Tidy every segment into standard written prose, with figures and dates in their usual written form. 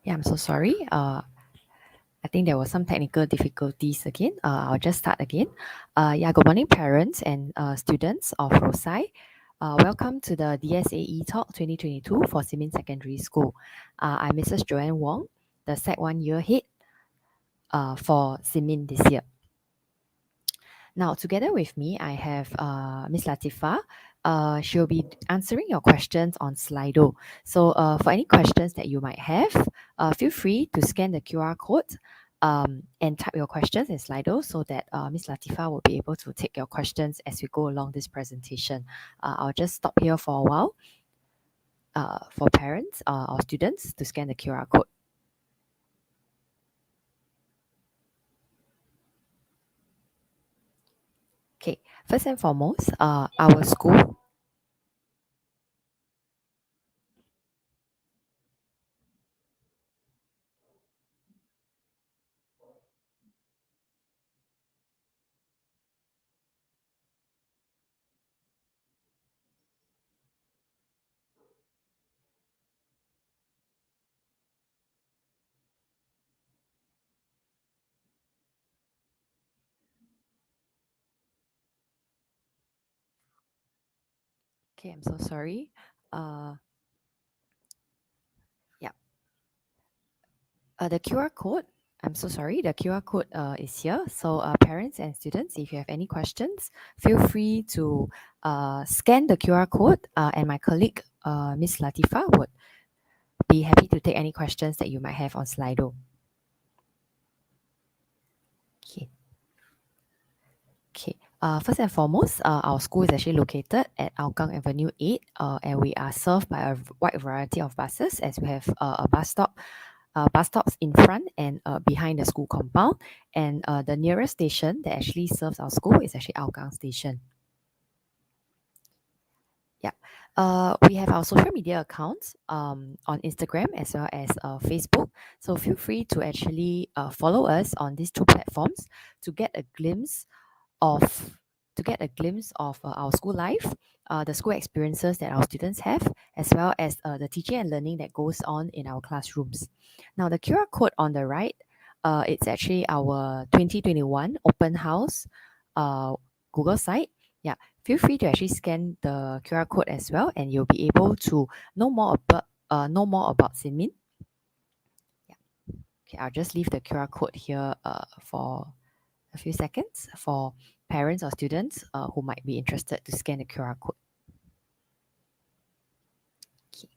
Yeah, I'm so sorry. I think there was some technical difficulties again. I'll just start again. Yeah, good morning, parents and students of Rosyth. Welcome to the DSA Talk 2022 for Xinmin Secondary School. I'm Mrs. Joanne Wong, the Sec 1 year head for Xinmin this year. Now, together with me, I have Miss Latifa. She'll be answering your questions on Slido. So, for any questions that you might have, feel free to scan the QR code and type your questions in Slido so that Miss Latifa will be able to take your questions as we go along this presentation. I'll just stop here for a while for parents or students to scan the QR code. Okay, first and foremost, our school. Okay, I'm so sorry. Yeah, the QR code, I'm so sorry, the QR code is here. So parents and students, if you have any questions, feel free to scan the QR code and my colleague, Miss Latifa, would be happy to take any questions that you might have on Slido. Okay. Okay. First and foremost, our school is actually located at Hougang Avenue 8, and we are served by a wide variety of buses as we have a bus stops in front and behind the school compound. And the nearest station that actually serves our school is actually Hougang Station. Yeah. We have our social media accounts on Instagram as well as Facebook. So feel free to actually follow us on these two platforms to get a glimpse of our school life, the school experiences that our students have, as well as the teaching and learning that goes on in our classrooms. Now, the QR code on the right, it's actually our 2021 open house Google site. Yeah, feel free to actually scan the QR code as well, and you'll be able to know more about Xinmin. Yeah. Okay, I'll just leave the QR code here for a few seconds for parents or students who might be interested to scan the QR code. Okay.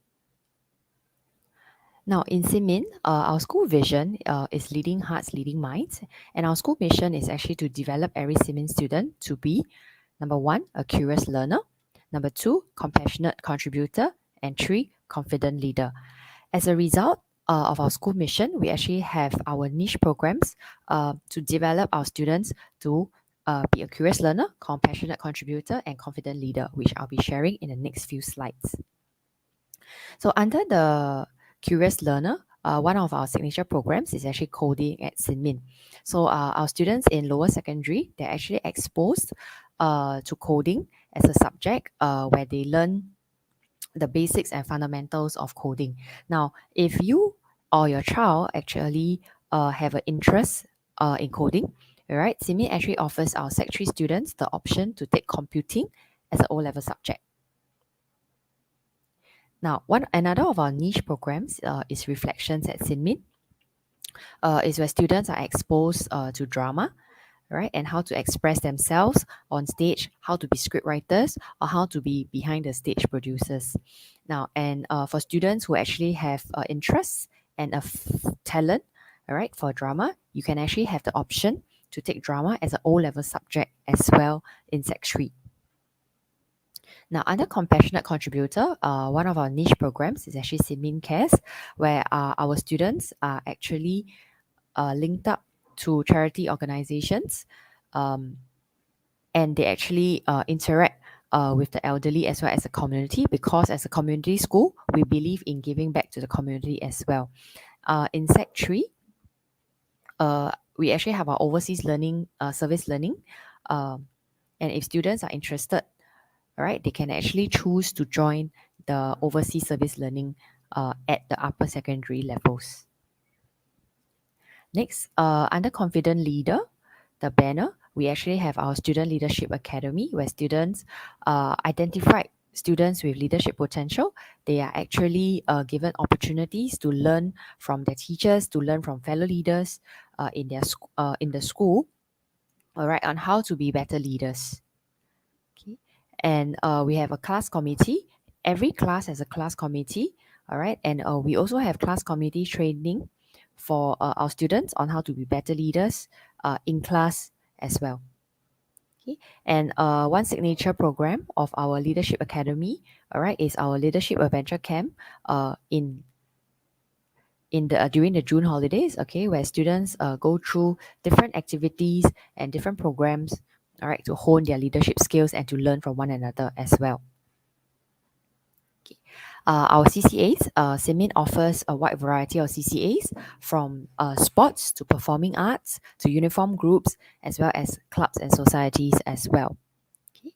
Now, in Xinmin, our school vision is leading hearts, leading minds, and our school mission is actually to develop every Xinmin student to be number one, a curious learner, number two, compassionate contributor, and three, confident leader. As a result of our school mission, we actually have our niche programs to develop our students to be a curious learner, compassionate contributor, and confident leader, which I'll be sharing in the next few slides. So under the curious learner, one of our signature programs is actually coding at Xinmin. So our students in lower secondary, they're actually exposed to coding as a subject where they learn the basics and fundamentals of coding. Now, if you or your child actually have an interest in coding, right, Xinmin actually offers our Sec 3 students the option to take computing as an O-level subject. Now, another of our niche programs is Reflections at Xinmin. Is where students are exposed to drama, right, and how to express themselves on stage, how to be script writers, or how to be behind the stage producers. Now, and for students who actually have interests and a talent, all right, for drama, you can actually have the option to take drama as an O-level subject as well in Sec 3. Now, under compassionate contributor, one of our niche programs is actually Xinmin Cares, where our students are actually linked up to charity organizations, and they actually interact with the elderly as well as the community, because as a community school, we believe in giving back to the community as well. In Sec 3, we actually have our overseas learning, service learning, and if students are interested, right, they can actually choose to join the overseas service learning at the upper secondary levels. Next, under Confident Leader, the banner, we actually have our Student Leadership Academy where students identify students with leadership potential. They are actually given opportunities to learn from their teachers, to learn from fellow leaders in the school, all right, on how to be better leaders. Okay, and we have a class committee. Every class has a class committee, all right, and we also have class committee training for our students on how to be better leaders in class as well. Okay. And one signature program of our Leadership Academy, all right, is our Leadership Adventure Camp in the during the June holidays, okay, where students go through different activities and different programs, all right, to hone their leadership skills and to learn from one another as well. Okay. Our CCAs, Xinmin offers a wide variety of CCAs from sports to performing arts to uniform groups as well as clubs and societies as well. Okay.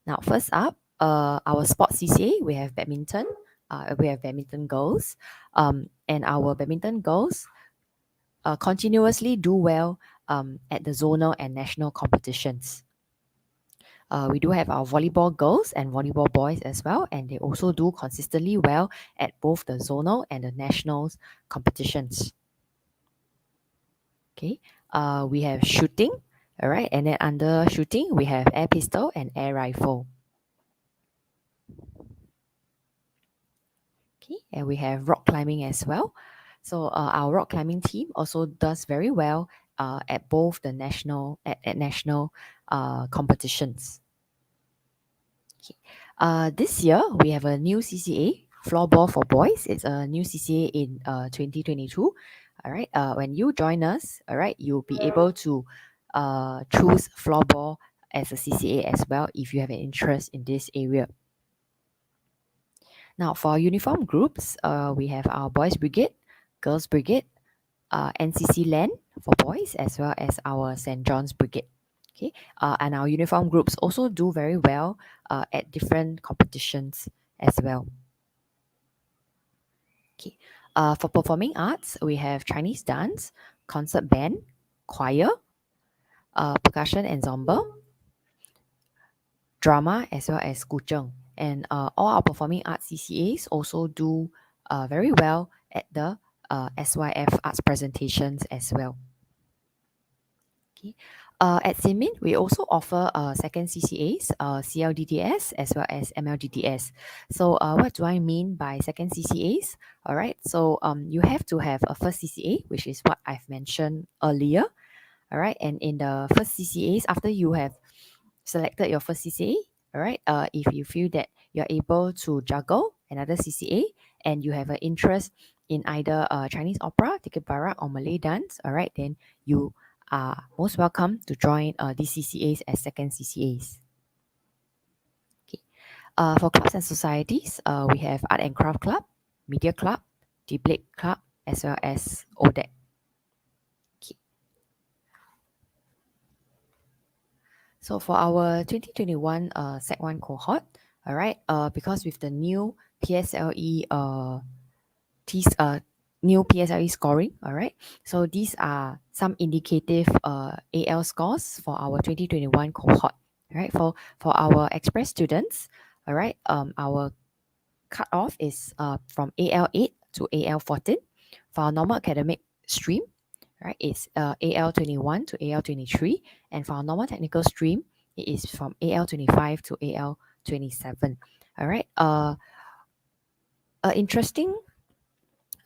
Now, first up, our sports CCA, we have badminton. We have badminton girls, and our badminton girls continuously do well at the zonal and national competitions. We do have our volleyball girls and volleyball boys as well, and they also do consistently well at both the zonal and the nationals competitions. Okay, we have shooting, all right, and then under shooting we have air pistol and air rifle. Okay, and we have rock climbing as well. So our rock climbing team also does very well at both the at national competitions. Okay. This year we have a new CCA, floorball for boys. It's a new CCA in 2022. All right. When you join us, all right, you'll be able to choose floorball as a CCA as well if you have an interest in this area. Now, for uniform groups, we have our Boys Brigade, Girls Brigade, NCC Land for boys, as well as our St. John's Brigade. Okay, and our uniform groups also do very well at different competitions as well. Okay, for performing arts, we have Chinese dance, concert band, choir, percussion ensemble, drama, as well as guzheng. And all our performing arts CCAs also do very well at the SYF arts presentations as well. Okay. At Xinmin, we also offer second CCAs, CLDDS as well as MLDDS. So what do I mean by second CCAs? All right, so you have to have a first CCA, which is what I've mentioned earlier. All right, and in the first CCAs, after you have selected your first CCA, all right, if you feel that you're able to juggle another CCA and you have an interest in either Chinese opera, ticket barak, or Malay dance, all right, then you are most welcome to join these CCAs as second CCAs. Okay. For clubs and societies, we have Art and Craft Club, Media Club, Debate Club, as well as ODEC. Okay. So for our 2021 Sec 1 cohort, all right, because with the new PSLE new PSLE scoring, all right, so these are some indicative AL scores for our 2021 cohort. All right, for our express students, all right, our cutoff is from AL8 to AL14. For our normal academic stream, right, it's AL21 to AL23, and for our normal technical stream, it is from AL25 to AL27. All right. Interesting.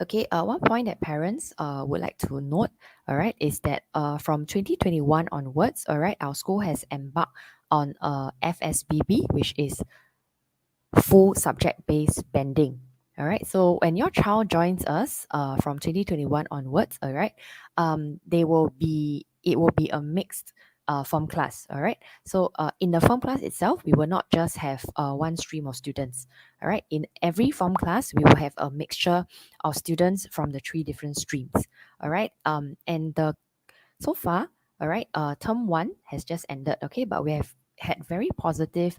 Okay. One point that parents would like to note, all right, is that from 2021 onwards, all right, our school has embarked on FSBB, which is full subject based banding. All right. So when your child joins us from 2021 onwards, all right, it will be a mixed form class. All right. So in the form class itself, we will not just have one stream of students. All right. In every form class, we will have a mixture of students from the three different streams. All right. And the so far, all right, term one has just ended. Okay, but we have had very positive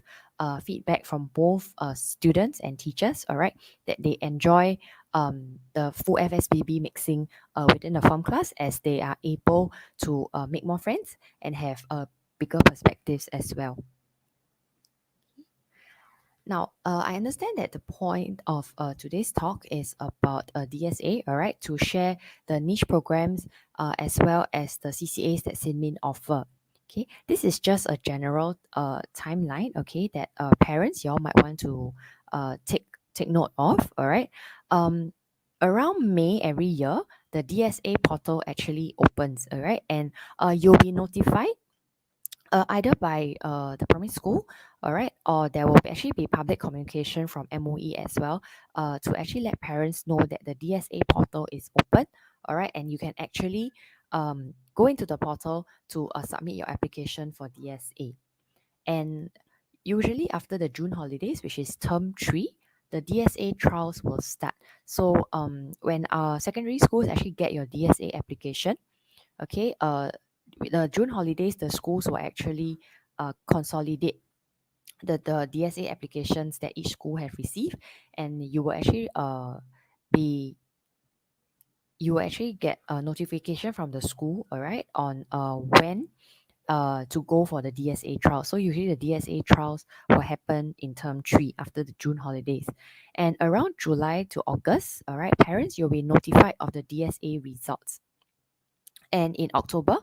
feedback from both students and teachers, all right, that they enjoy the full FSBB mixing within the form class, as they are able to make more friends and have bigger perspectives as well. Now, I understand that the point of today's talk is about DSA, all right, to share the niche programs as well as the CCAs that Xinmin offer. Okay, this is just a general timeline, okay, that parents, y'all might want to take note of, all right. Around May every year, the DSA portal actually opens, all right, and you'll be notified either by the primary school, all right, or there will actually be public communication from MOE as well to actually let parents know that the DSA portal is open, all right, and you can actually go into the portal to submit your application for DSA. And usually after the June holidays, which is term 3, the DSA trials will start. So when our secondary schools actually get your DSA application, okay, the June holidays, the schools will actually consolidate the DSA applications that each school have received, and you will actually be you will actually get a notification from the school, all right, on when to go for the DSA trial. So usually the DSA trials will happen in term 3 after the June holidays. And around July to August, all right, parents, you'll be notified of the DSA results. And in October,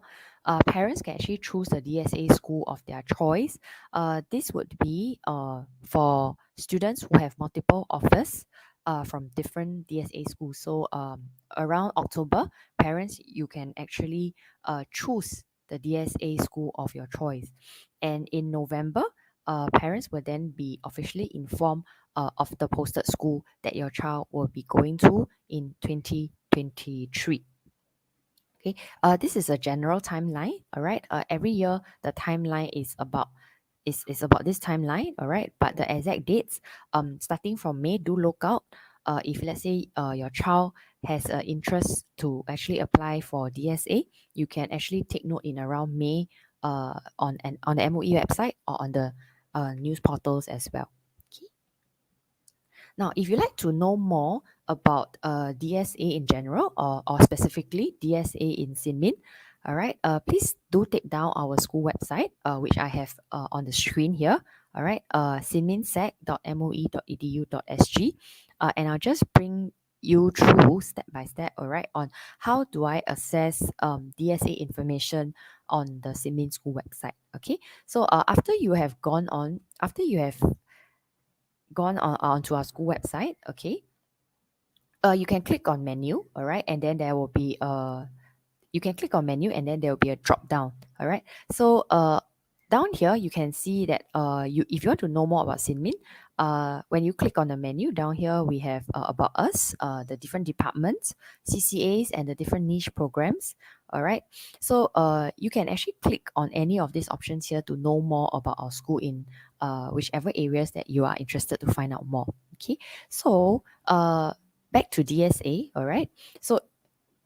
parents can actually choose the DSA school of their choice. This would be for students who have multiple offers from different DSA schools. So around October, parents, you can actually choose the DSA school of your choice. And in November, parents will then be officially informed of the posted school that your child will be going to in 2023. Okay, this is a general timeline. All right. Every year the timeline is about this timeline. All right. But the exact dates, starting from May, do look out. If let's say your child has an interest to actually apply for DSA, you can actually take note in around May, on the MOE website or on the news portals as well. Okay. Now, if you'd like to know more about DSA in general, or specifically DSA in Xinmin, all right, please do take down our school website, which I have on the screen here. All right, xinminsec.moe.edu.sg, and I'll just bring you through step by step, all right, on how do I access DSA information on the Xinmin school website. Okay, so after you have gone onto our school website, okay, you can click on menu, all right, and then there will be you can click on menu and then there will be a drop down, all right. So down here you can see that if you want to know more about Xinmin, when you click on the menu down here, we have about us, the different departments, CCAs, and the different niche programs, all right. So you can actually click on any of these options here to know more about our school in whichever areas that you are interested to find out more. Okay, so back to DSA, all right. So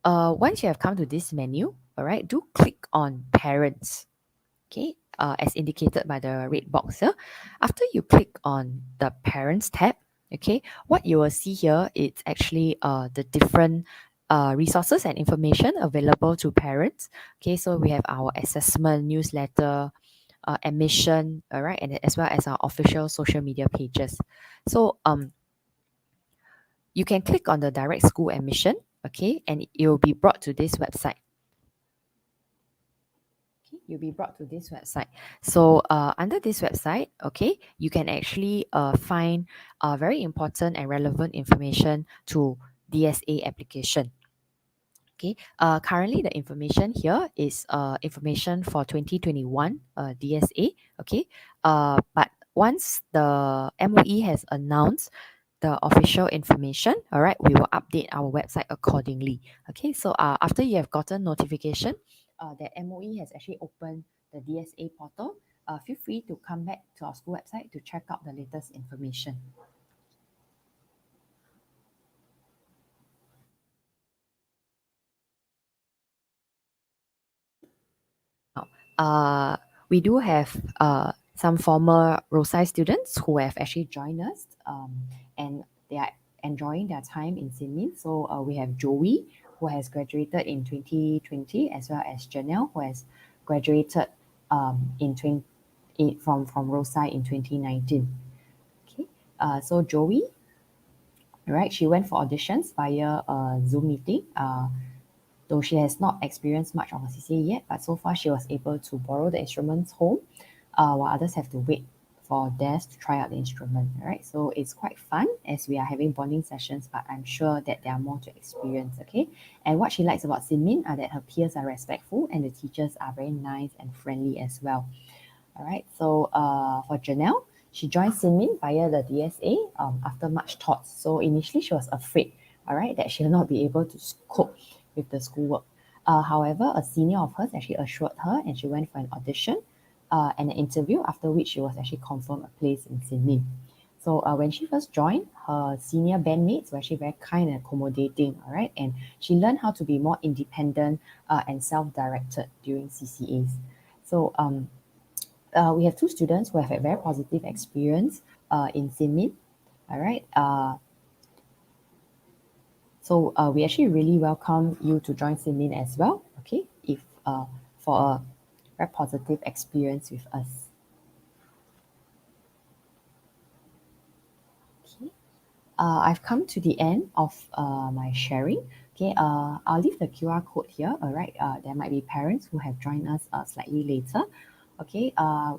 once you have come to this menu, all right, do click on parents, okay, as indicated by the red box here. After you click on the parents tab, okay, what you will see here is actually the different resources and information available to parents. Okay, so we have our assessment newsletter, admission, all right, and as well as our official social media pages. So you can click on the direct school admission, okay, and it will be brought to this website. Okay, you'll be brought to this website. So under this website, okay, you can actually find very important and relevant information to DSA application. Okay, currently the information here is information for 2021 DSA. Okay, but once the MOE has announced the official information, all right, we will update our website accordingly. Okay, so after you have gotten notification that MOE has actually opened the DSA portal, feel free to come back to our school website to check out the latest information. Now, we do have some former Rosyth students who have actually joined us, and they are enjoying their time in Xinmin. So we have Joey, who has graduated in 2020, as well as Janelle, who has graduated from Rosyth in 2019. Okay, so Joey, right, she went for auditions via a Zoom meeting. Though she has not experienced much of a CCA yet, but so far she was able to borrow the instruments home, while others have to wait for theirs to try out the instrument, right? So it's quite fun as we are having bonding sessions, but I'm sure that there are more to experience, okay? And what she likes about Xinmin are that her peers are respectful and the teachers are very nice and friendly as well. All right, so for Janelle, she joined Xinmin via the DSA after much thought. So initially she was afraid, all right, that she'll not be able to cope with the schoolwork. However, a senior of hers actually assured her and she went for an audition and an interview, after which she was actually confirmed a place in Xinmin. So when she first joined, her senior bandmates were actually very kind and accommodating, all right? And she learned how to be more independent and self-directed during CCAs. So we have two students who have a very positive experience in Xinmin. All right. So we actually really welcome you to join Xinmin as well. Okay, if for a very positive experience with us. Okay. I've come to the end of my sharing. Okay, I'll leave the QR code here. All right, there might be parents who have joined us slightly later. Okay,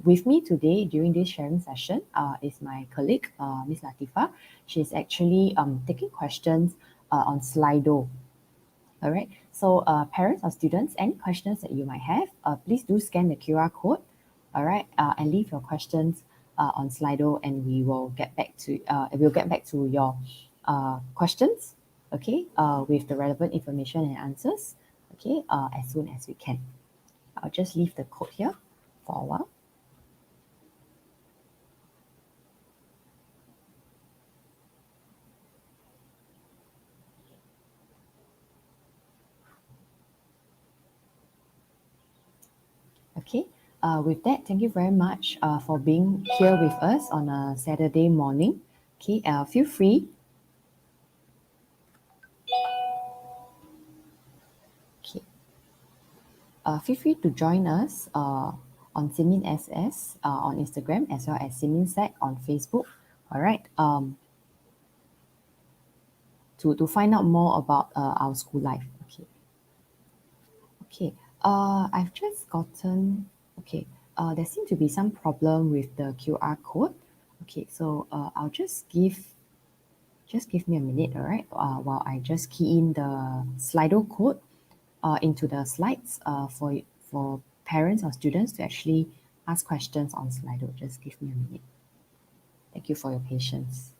with me today during this sharing session is my colleague, Miss Latifa. She's actually taking questions on Slido. All right, so parents or students, any questions that you might have, please do scan the QR code, all right, and leave your questions on Slido, and we'll get back to your questions, okay, with the relevant information and answers, okay, as soon as we can. I'll just leave the code here for a while. Okay, with that, thank you very much for being here with us on a Saturday morning. Okay, feel free. Okay, feel free to join us on Xinmin SS on Instagram, as well as Xinmin Sec on Facebook. All right, to find out more about our school life. Okay, okay. I've just gotten. Okay, there seems to be some problem with the QR code. Okay, so I'll just give me a minute, all right, while I just key in the Slido code into the slides for parents or students to actually ask questions on Slido. Just give me a minute. Thank you for your patience.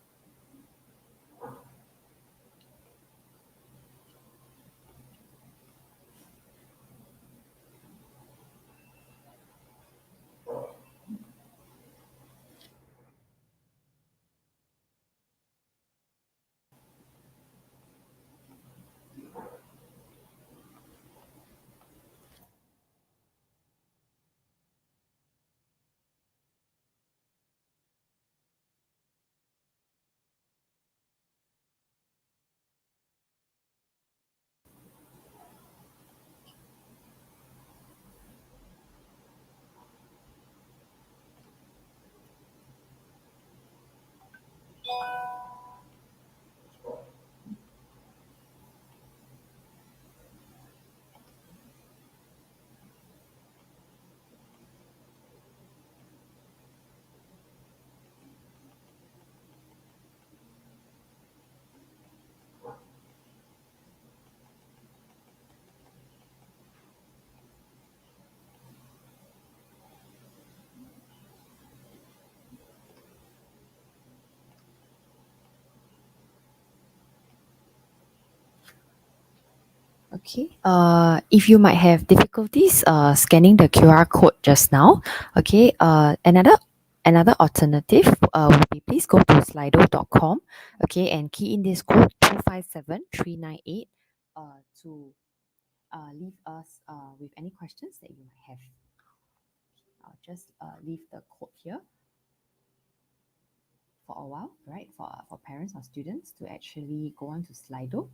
Okay. If you might have difficulties scanning the QR code just now, okay, another alternative would be please go to slido.com, okay, and key in this code 257398 to leave us with any questions that you might have. I'll just leave the code here for a while, right? For parents or students to actually go on to Slido.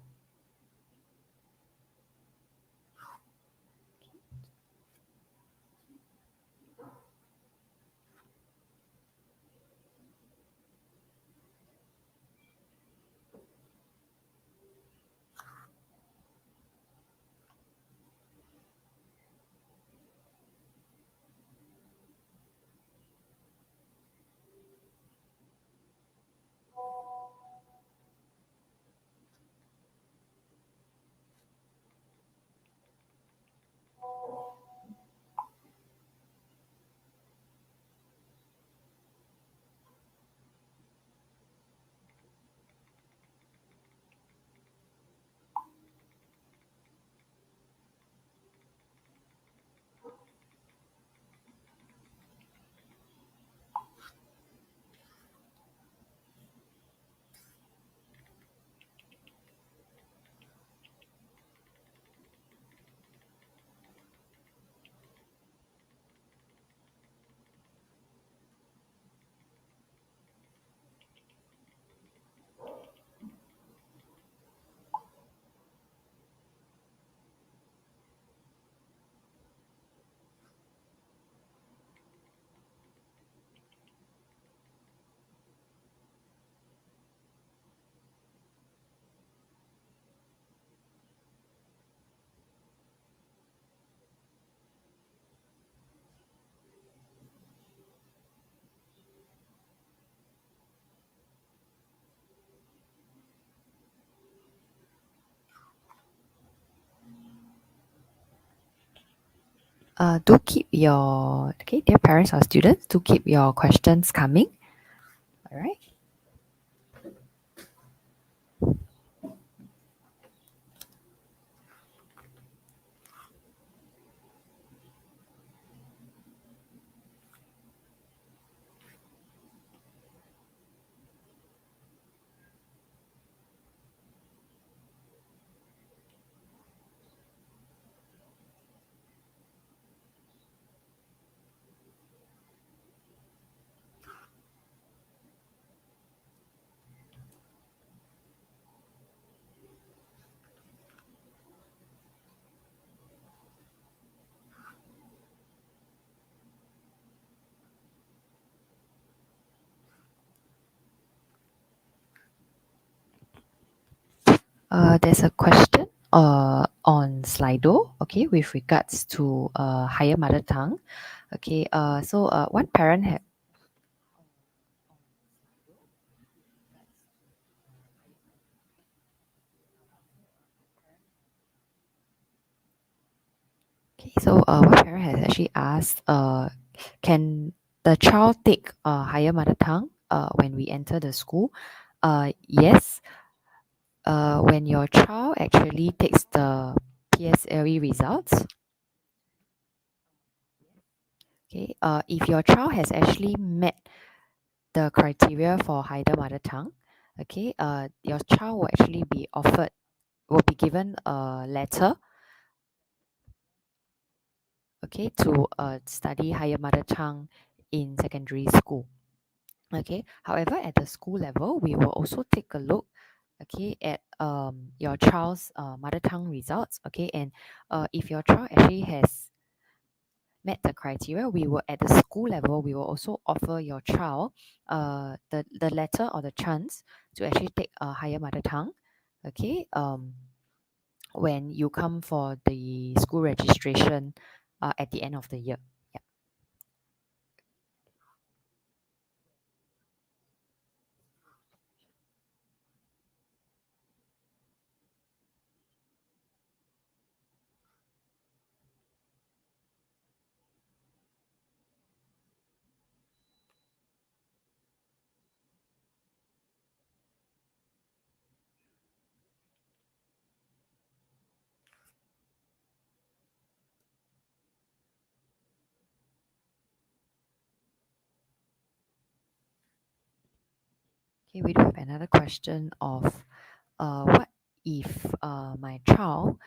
Do keep your, okay, dear parents or students, do keep your questions coming. All right. There's a question on Slido, okay, with regards to higher mother tongue. Okay, so one parent had okay, so one parent has actually asked, can the child take higher mother tongue when we enter the school? Yes, when your child actually takes the PSLE results, okay, if your child has actually met the criteria for higher mother tongue, okay, your child will actually be offered, will be given a letter, okay, to study higher mother tongue in secondary school. Okay, however, at the school level, we will also take a look, okay, at your child's mother tongue results, okay, and if your child actually has met the criteria, we will, at the school level, we will also offer your child the letter or the chance to actually take a higher mother tongue, okay, when you come for the school registration at the end of the year. Yeah. Okay, we do have another question of what if my child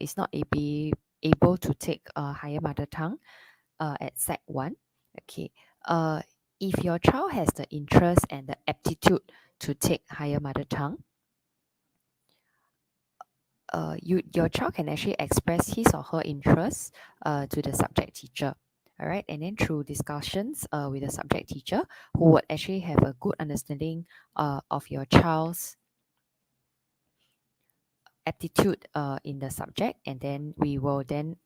is not able to take a higher mother tongue at Sec 1? Okay. If your child has the interest and the aptitude to take higher mother tongue, your child can actually express his or her interest to the subject teacher. All right, and then through discussions with the subject teacher, who would actually have a good understanding of your child's aptitude in the subject, and then we will then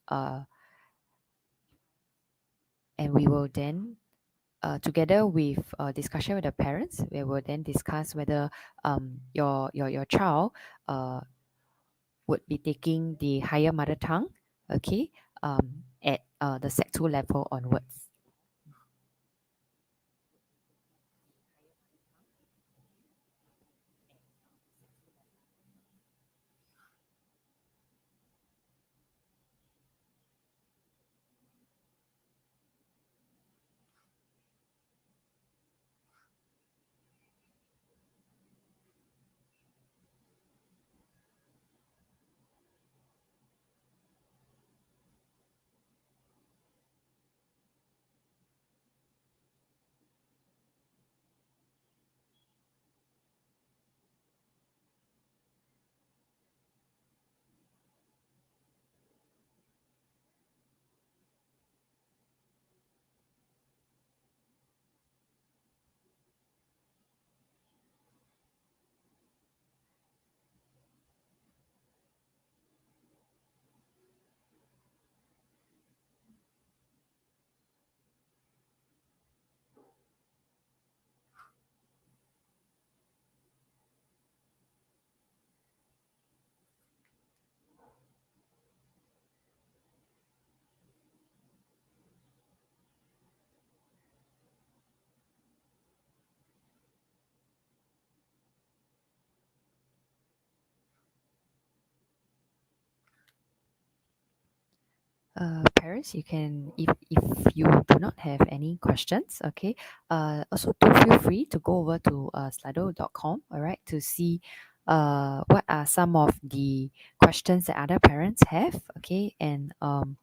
together with discussion with the parents, we will then discuss whether your child would be taking the higher mother tongue, okay, at the Sec 2 level onwards. Parents, you can, if you do not have any questions, okay, also do feel free to go over to slido.com, all right, to see what are some of the questions that other parents have, okay, and of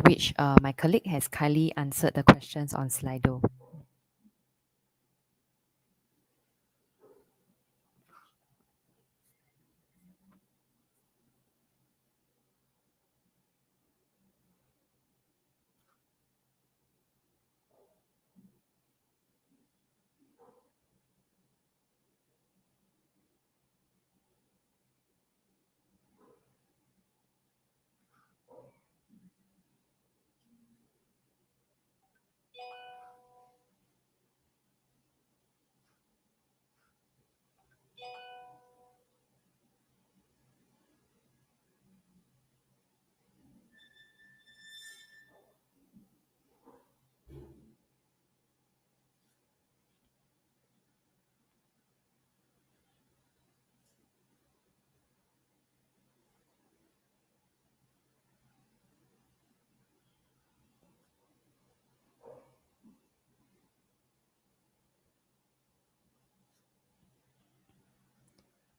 which my colleague has kindly answered the questions on Slido.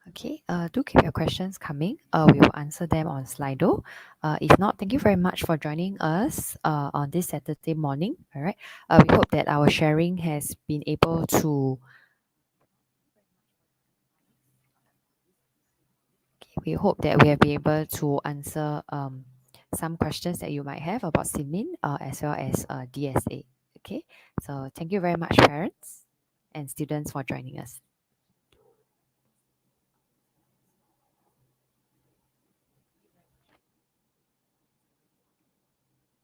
Okay, do keep your questions coming. We will answer them on Slido. If not, thank you very much for joining us on this Saturday morning. All right. We hope that our sharing has been able to. We hope that we have been able to answer some questions that you might have about Xinmin as well as DSA. Okay. So thank you very much, parents and students, for joining us.